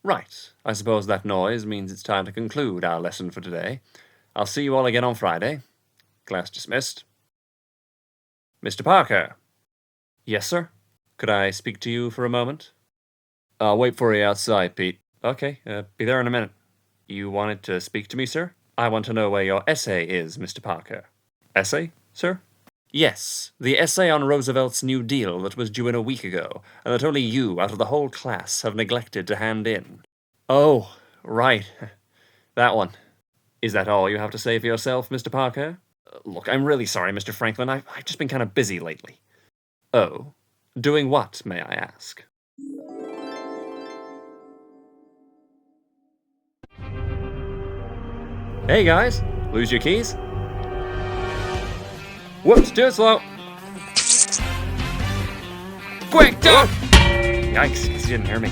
Right. I suppose that noise means it's time to conclude our lesson for today. I'll see you all again on Friday. Class dismissed. Mr. Parker. Yes, sir? Could I speak to you for a moment? I'll wait for you outside, Pete. Okay, be there in a minute. You wanted to speak to me, sir? I want to know where your essay is, Mr. Parker. Essay, sir? Yes, the essay on Roosevelt's New Deal that was due in a week ago, and that only you, out of the whole class, have neglected to hand in. Oh, right. That one. Is that all you have to say for yourself, Mr. Parker? Look, I'm really sorry, Mr. Franklin. I've just been kind of busy lately. Oh? Doing what, may I ask? Hey, guys. Lose your keys? Whoops, too slow. Quick, duck! Yikes, guess you didn't hear me.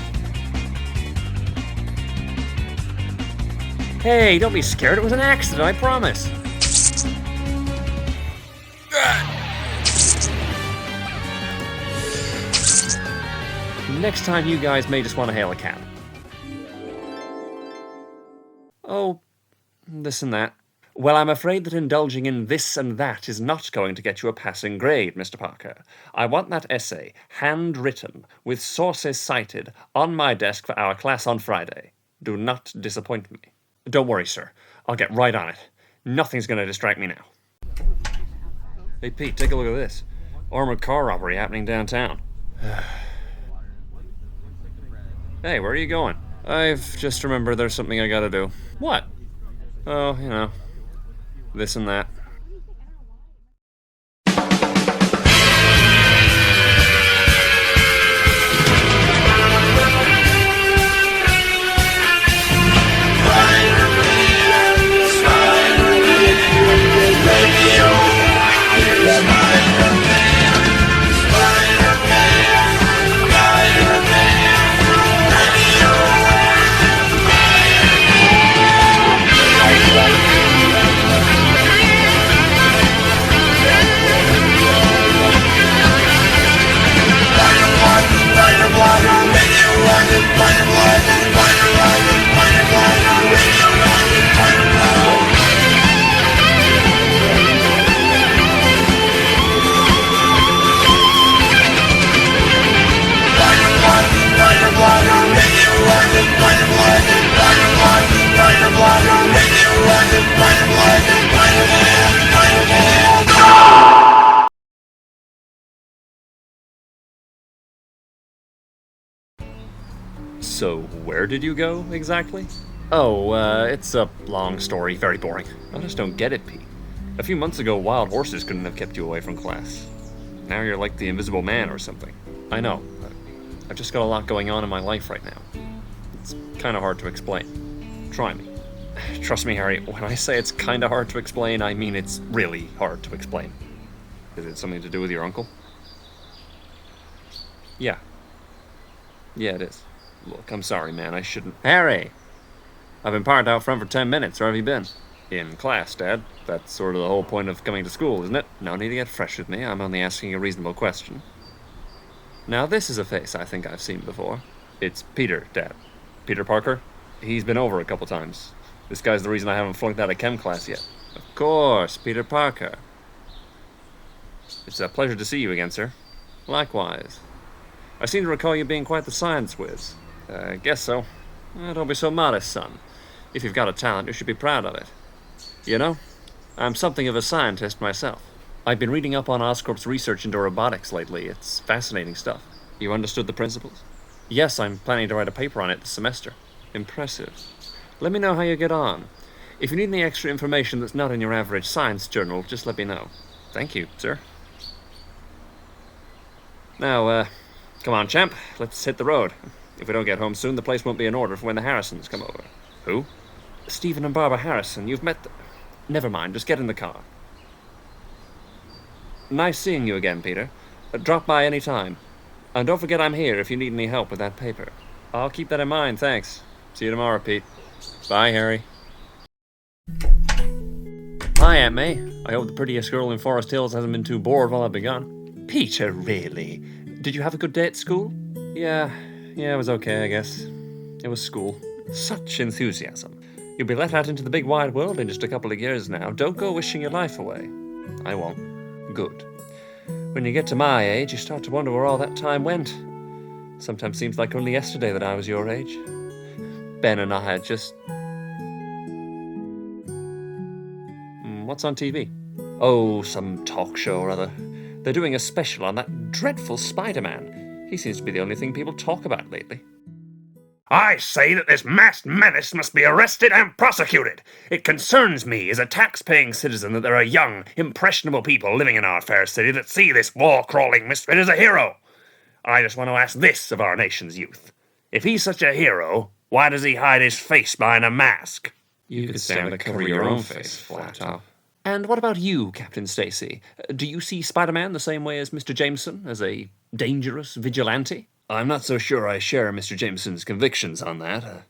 Hey, don't be scared. It was an accident, I promise. Next time, you guys may just want to hail a cab. Oh, this and that. Well, I'm afraid that indulging in this and that is not going to get you a passing grade, Mr. Parker. I want that essay, handwritten, with sources cited, on my desk for our class on Friday. Do not disappoint me. Don't worry, sir. I'll get right on it. Nothing's going to distract me now. Hey, Pete, take a look at this. Armored car robbery happening downtown. Hey, where are you going? I've just remembered there's something I gotta do. What? Oh, you know, this and that. So, where did you go, exactly? Oh, it's a long story, very boring. I just don't get it, Pete. A few months ago, wild horses couldn't have kept you away from class. Now you're like the Invisible Man or something. I know, but I've just got a lot going on in my life right now. It's kind of hard to explain. Try me. Trust me, Harry, when I say it's kind of hard to explain, I mean it's really hard to explain. Is it something to do with your uncle? Yeah. Yeah, it is. Look, I'm sorry, man, I shouldn't... Harry! I've been parked out front for 10 minutes. Where have you been? In class, Dad. That's sort of the whole point of coming to school, isn't it? No need to get fresh with me. I'm only asking a reasonable question. Now, this is a face I think I've seen before. It's Peter, Dad. Peter Parker? He's been over a couple times. This guy's the reason I haven't flunked out of chem class yet. Of course, Peter Parker. It's a pleasure to see you again, sir. Likewise. I seem to recall you being quite the science whiz. Guess so. Don't be so modest, son. If you've got a talent, you should be proud of it. You know, I'm something of a scientist myself. I've been reading up on Oscorp's research into robotics lately. It's fascinating stuff. You understood the principles? Yes, I'm planning to write a paper on it this semester. Impressive. Let me know how you get on. If you need any extra information that's not in your average science journal, just let me know. Thank you, sir. Now, come on, champ. Let's hit the road. If we don't get home soon, the place won't be in order for when the Harrisons come over. Who? Stephen and Barbara Harrison. You've met them. Never mind, just get in the car. Nice seeing you again, Peter. Drop by any time. And don't forget I'm here if you need any help with that paper. I'll keep that in mind, thanks. See you tomorrow, Pete. Bye, Harry. Hi, Aunt May. I hope the prettiest girl in Forest Hills hasn't been too bored while I've begun. Peter, really? Did you have a good day at school? Yeah, it was okay, I guess. It was school. Such enthusiasm. You'll be let out into the big wide world in just a couple of years now. Don't go wishing your life away. I won't. Good. When you get to my age, you start to wonder where all that time went. Sometimes seems like only yesterday that I was your age. Ben and I had just... What's on TV? Oh, some talk show or other. They're doing a special on that dreadful Spider-Man. He seems to be the only thing people talk about lately. I say that this masked menace must be arrested and prosecuted. It concerns me as a tax-paying citizen that there are young, impressionable people living in our fair city that see this wall-crawling misfit as a hero. I just want to ask this of our nation's youth. If he's such a hero, why does he hide his face behind a mask? You could stand to cover your own face, flat top. And what about you, Captain Stacy? Do you see Spider-Man the same way as Mr. Jameson, as a dangerous vigilante? I'm not so sure I share Mr. Jameson's convictions on that.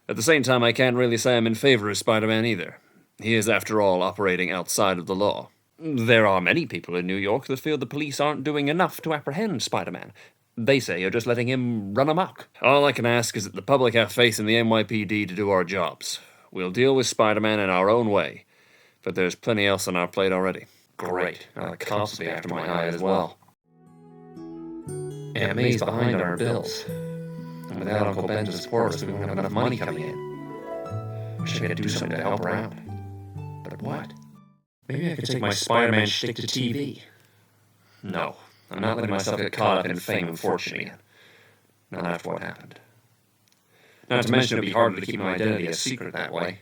At the same time, I can't really say I'm in favor of Spider-Man either. He is, after all, operating outside of the law. There are many people in New York that feel the police aren't doing enough to apprehend Spider-Man. They say you're just letting him run amok. All I can ask is that the public have faith in the NYPD to do our jobs. We'll deal with Spider-Man in our own way, but there's plenty else on our plate already. Great. Now the cops will be after my eye as well. Aunt May's behind on our bills. And without Uncle Ben to support us, we won't have enough money coming in. Wish I could do something to help her out. But what? Maybe I could take my Spider-Man shtick to TV. No, I'm not letting myself get caught up in fame and fortune again. Not after what happened. Not to mention it'd be harder to keep my identity a secret that way.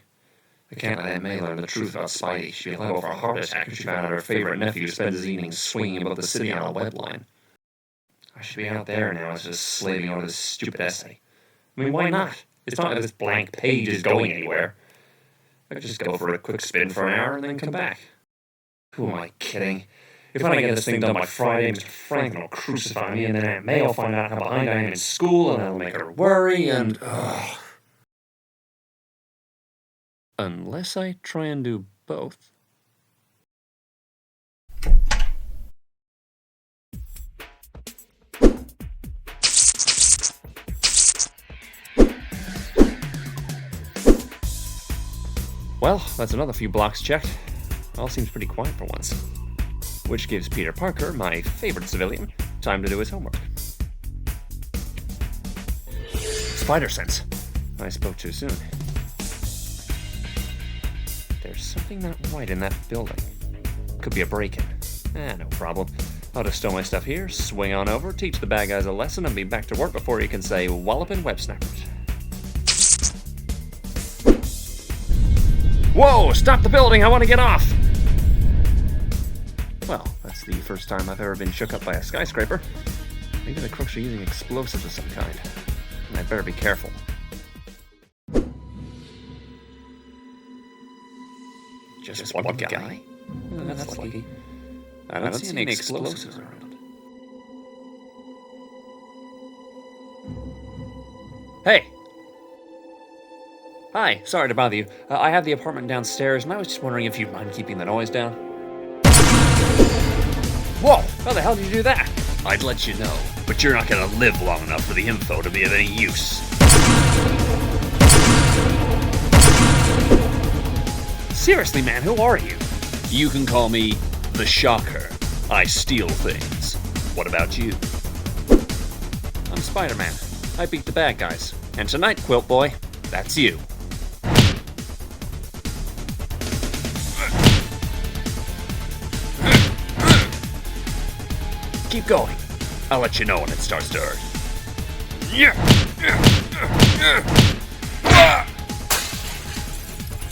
I can't let Aunt May learn the truth about Spidey. She'd be liable for a heart attack if she found out her favorite nephew spends his evenings swinging about the city on a web line. I should be out there now instead of slaving over this stupid essay. I mean, why not? It's not like this blank page is going anywhere. I could just go for a quick spin for an hour and then come back. Who am I kidding? If I don't get this thing done by Friday, Mr. Franklin will crucify me, and then Aunt May will find out how behind I am in school, and that'll make her worry, and... Unless I try and do both. Well, that's another few blocks checked. All seems pretty quiet for once. Which gives Peter Parker, my favorite civilian, time to do his homework. Spider sense. I spoke too soon. There's something not right in that building. Could be a break-in. No problem. I'll just stow my stuff here, swing on over, teach the bad guys a lesson, and be back to work before he can say wallopin' web snappers. Whoa! Stop the building! I want to get off! Well, that's the first time I've ever been shook up by a skyscraper. Maybe the crooks are using explosives of some kind. And I'd better be careful. Just one guy? Well, that's lucky. I don't see any explosives around. Hey! Hi, sorry to bother you. I have the apartment downstairs, and I was just wondering if you'd mind keeping the noise down. Whoa! How the hell did you do that? I'd let you know, but you're not gonna live long enough for the info to be of any use. Seriously, man, who are you? You can call me the Shocker. I steal things. What about you? I'm Spider-Man. I beat the bad guys. And tonight, Quilt Boy, that's you. Keep going. I'll let you know when it starts to hurt.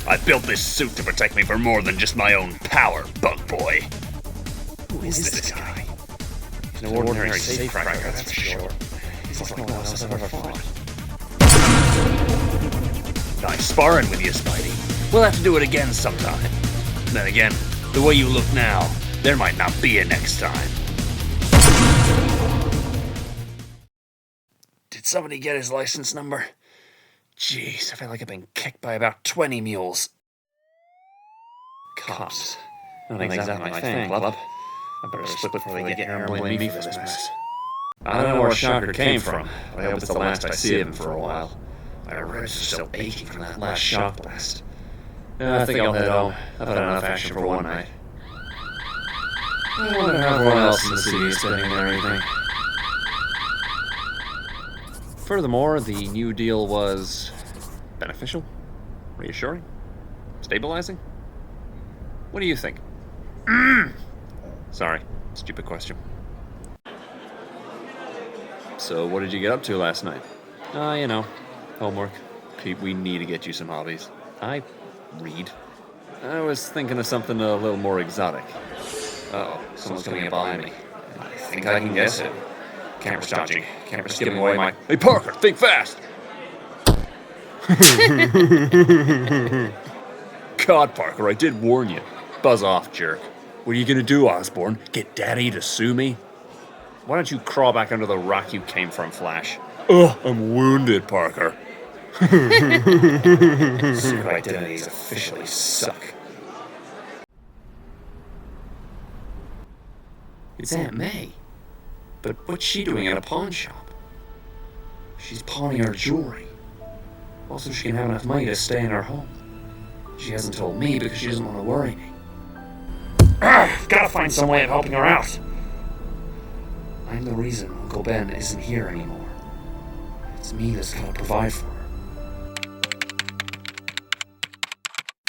I built this suit to protect me from more than just my own power, Bug Boy. Who is this guy? He's no ordinary safecracker, that's for sure. He's like no one else I've ever fought. Nice sparring with you, Spidey. We'll have to do it again sometime. Then again, the way you look now, there might not be a next time. Did somebody get his license number? Jeez, I feel like I've been kicked by about 20 mules. Cops. Not exactly my fan club. I better split before they get here and blame me for this mess. I don't know where Shocker came from, but I hope it's the last I see of him for a while. My ribs are still aching from that last shock blast. I think I'll head home. I've had enough action for one night. I wonder how everyone else in the city is spending their evening. Furthermore, the New Deal was beneficial, reassuring, stabilizing. What do you think? Sorry, stupid question. So, what did you get up to last night? Homework. Pete, we need to get you some hobbies. I read. I was thinking of something a little more exotic. Uh-oh, someone's coming up behind me. I think I can guess it. Camera's dodging. Camera's giving away my... Hey, Parker, think fast! God, Parker, I did warn you. Buzz off, jerk. What are you gonna do, Osborn? Get Daddy to sue me? Why don't you crawl back under the rock you came from, Flash? Ugh, I'm wounded, Parker. Secret identities officially suck. It's Aunt May. But what's she doing at a pawn shop? She's pawning her jewelry. Also, she can have enough money to stay in her home. She hasn't told me because she doesn't want to worry me. Gotta find some way of helping her out. I'm the reason Uncle Ben isn't here anymore. It's me that's gotta provide for her.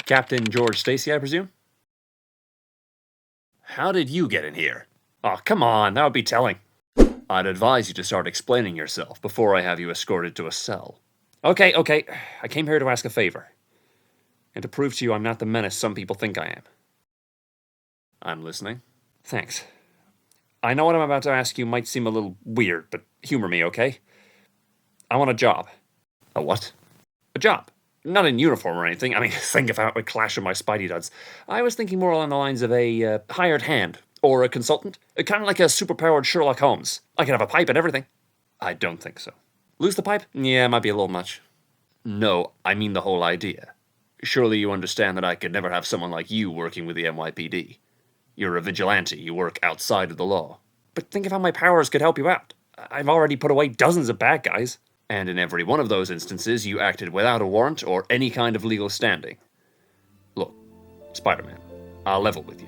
Captain George Stacy, I presume? How did you get in here? Oh, come on, that would be telling. I'd advise you to start explaining yourself before I have you escorted to a cell. Okay. I came here to ask a favor. And to prove to you I'm not the menace some people think I am. I'm listening. Thanks. I know what I'm about to ask you might seem a little weird, but humor me, okay? I want a job. A what? A job. Not in uniform or anything. I mean, think of how it would clash with my Spidey duds. I was thinking more along the lines of a hired hand. Or a consultant. Kind of like a superpowered Sherlock Holmes. I could have a pipe and everything. I don't think so. Lose the pipe? Yeah, might be a little much. No, I mean the whole idea. Surely you understand that I could never have someone like you working with the NYPD. You're a vigilante. You work outside of the law. But think of how my powers could help you out. I've already put away dozens of bad guys. And in every one of those instances, you acted without a warrant or any kind of legal standing. Look, Spider-Man, I'll level with you.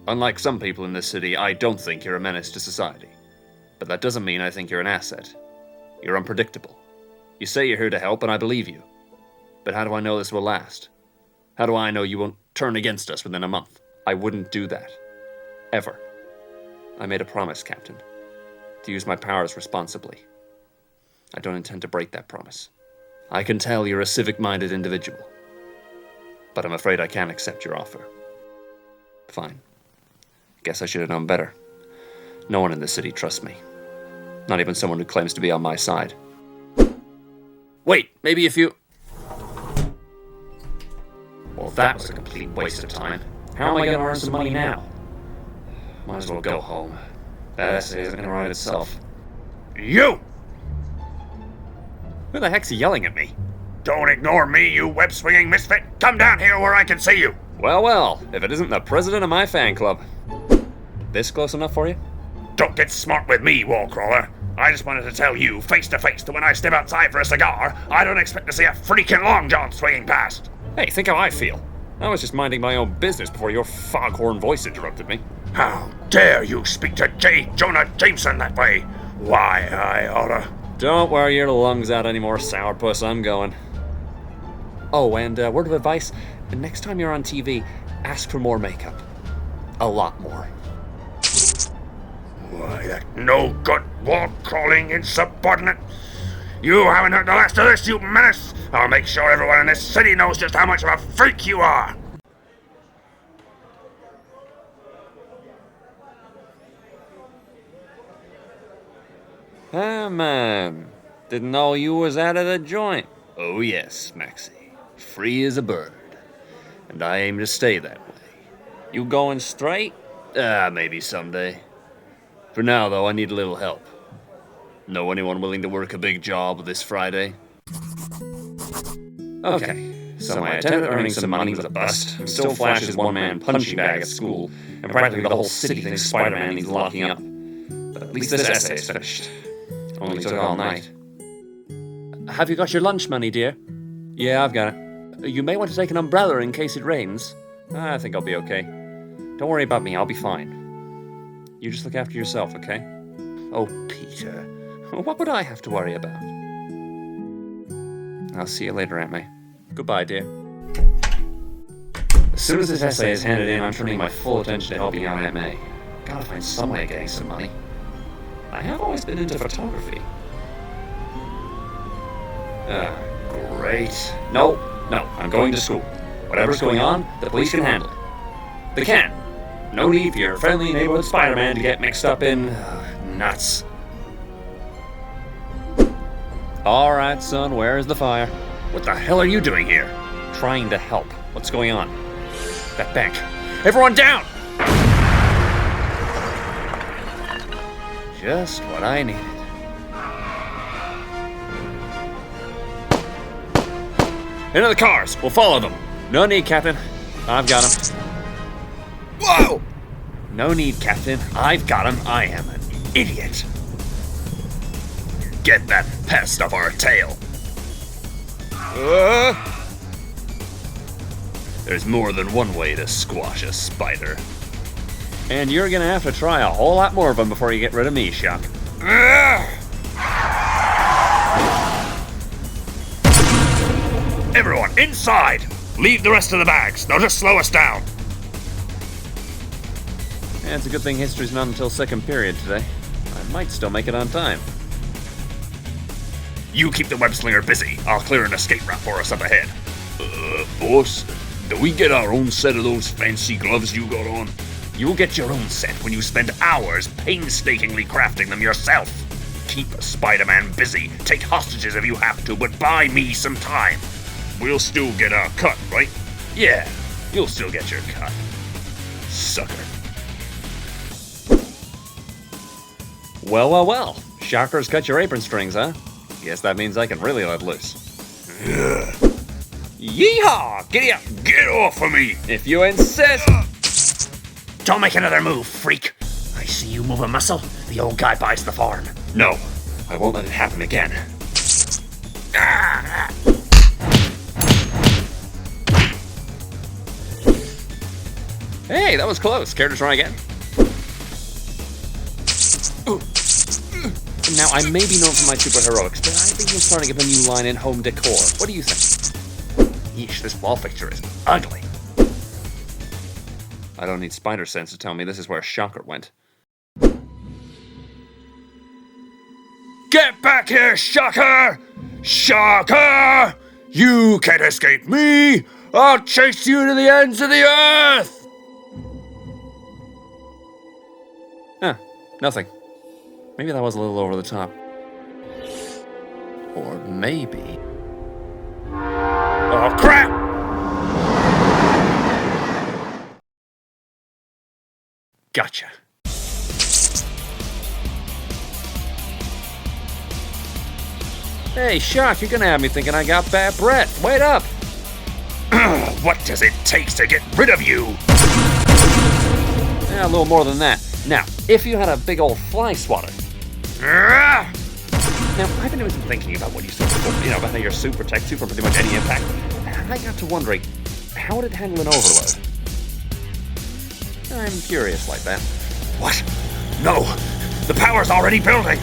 Unlike some people in this city, I don't think you're a menace to society. But that doesn't mean I think you're an asset. You're unpredictable. You say you're here to help, and I believe you. But how do I know this will last? How do I know you won't turn against us within a month? I wouldn't do that. Ever. I made a promise, Captain. To use my powers responsibly. I don't intend to break that promise. I can tell you're a civic-minded individual. But I'm afraid I can't accept your offer. Fine. Guess I should have known better. No one in this city trusts me. Not even someone who claims to be on my side. Wait, maybe if you... Well, that was a complete waste of time. How am I going to earn some money now? Might as well go home. That essay isn't going to write itself. You! Who the heck's yelling at me? Don't ignore me, you web-swinging misfit. Come down here where I can see you. Well, if it isn't the president of my fan club. This close enough for you? Don't get smart with me, Wallcrawler. I just wanted to tell you, face to face, that when I step outside for a cigar, I don't expect to see a freaking long john swinging past. Hey, think how I feel. I was just minding my own business before your foghorn voice interrupted me. How dare you speak to J. Jonah Jameson that way? Why, I oughta... Don't wear your lungs out anymore, sourpuss. I'm going. Oh, and word of advice, next time you're on TV, ask for more makeup. A lot more. Why, that no-good, wall-crawling insubordinate. You haven't heard the last of this, you menace. I'll make sure everyone in this city knows just how much of a freak you are. Ah, man. Didn't know you was out of the joint. Oh, yes, Maxie. Free as a bird. And I aim to stay that way. You going straight? Maybe someday. For now, though, I need a little help. Know anyone willing to work a big job this Friday? Okay, so my attempt at earning some money was a bust. I'm still Flash's one-man punching bag at school, and practically the whole city thinks Spider-Man needs locking up. But at least this essay is finished. Only took all night. Have you got your lunch money, dear? Yeah, I've got it. You may want to take an umbrella in case it rains. I think I'll be okay. Don't worry about me, I'll be fine. You just look after yourself, okay? Oh, Peter. What would I have to worry about? I'll see you later, Aunt May. Goodbye, dear. As soon as this essay is handed in, I'm turning my full attention to helping out Aunt May. Gotta find some way of getting some money. I have always been into photography. Great. No, I'm going to school. Whatever's going on, the police can handle it. They can. No need for your friendly neighborhood Spider-Man to get mixed up in... nuts. Alright, son, where's the fire? What the hell are you doing here? Trying to help. What's going on? That bank. Everyone down! Just what I needed. Into the cars. We'll follow them. No need, Captain. I've got him. Whoa! No need, Captain. I've got him. I am an idiot. Get that pest off our tail. There's more than one way to squash a spider. And you're gonna have to try a whole lot more of them before you get rid of me, Shock. Everyone, inside! Leave the rest of the bags. They'll just slow us down. Yeah, it's a good thing history's not until second period today. I might still make it on time. You keep the web slinger busy. I'll clear an escape route for us up ahead. Boss, do we get our own set of those fancy gloves you got on? You'll get your own set when you spend hours painstakingly crafting them yourself. Keep Spider-Man busy. Take hostages if you have to, but buy me some time. We'll still get our cut, right? Yeah, you'll still get your cut. Sucker. Well. Shocker's cut your apron strings, huh? Guess that means I can really let loose. Yeehaw! Giddy up! Get off of me! If you insist! Don't make another move, freak! I see you move a muscle, the old guy buys the farm. No, I won't let it happen again. Hey, that was close. Care to try again? Now, I may be known for my superheroics, but I think you're starting to get a new line in home decor. What do you think? Yeesh, this wall fixture is ugly. I don't need spider sense to tell me this is where Shocker went. Get back here, Shocker! Shocker! You can't escape me! I'll chase you to the ends of the earth! Huh, nothing. Maybe that was a little over the top. Or maybe... Oh, crap! Gotcha. Hey, Shock, you're gonna have me thinking I got bad breath. Wait up! What does it take to get rid of you? Yeah, a little more than that. Now, if you had a big old fly swatter. Now, I've been doing some thinking about what you said before, about how your suit protects you from pretty much any impact. And I got to wondering, how would it handle an overload? I'm curious like that. What? No! The power's already building!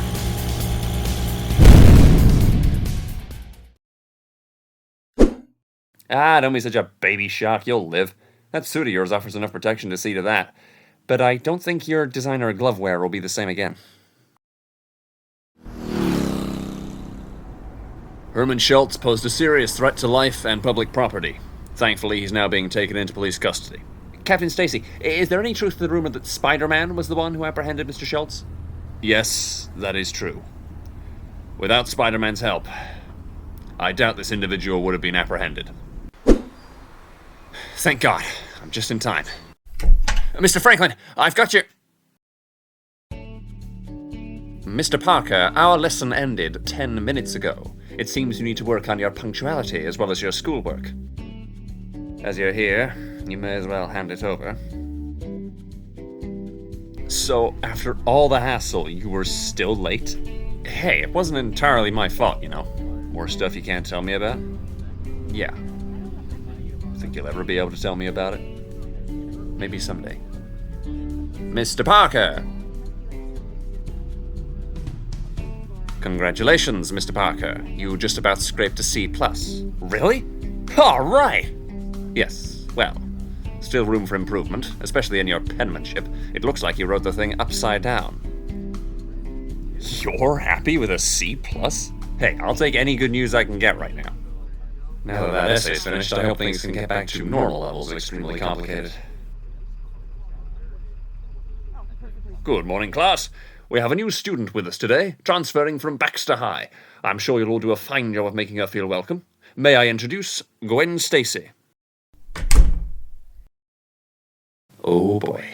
Don't be such a baby, Shock. You'll live. That suit of yours offers enough protection to see to that. But I don't think your designer glove wear will be the same again. Herman Schultz posed a serious threat to life and public property. Thankfully, he's now being taken into police custody. Captain Stacy, is there any truth to the rumor that Spider-Man was the one who apprehended Mr. Schultz? Yes, that is true. Without Spider-Man's help, I doubt this individual would have been apprehended. Thank God. I'm just in time. Mr. Franklin, I've got your... Mr. Parker, our lesson ended 10 minutes ago. It seems you need to work on your punctuality as well as your schoolwork. As you're here, you may as well hand it over. So, after all the hassle, you were still late? Hey, it wasn't entirely my fault, More stuff you can't tell me about? Yeah. Think you'll ever be able to tell me about it? Maybe someday. Mr. Parker! Congratulations, Mr. Parker. You just about scraped a C+. Really? All right. Yes, well, still room for improvement, especially in your penmanship. It looks like you wrote the thing upside down. You're happy with a C+? Hey, I'll take any good news I can get right now. Now that essay's finished, I hope things can get back to normal levels of extremely complicated. Good morning, class. We have a new student with us today, transferring from Baxter High. I'm sure you'll all do a fine job of making her feel welcome. May I introduce Gwen Stacy? Oh boy.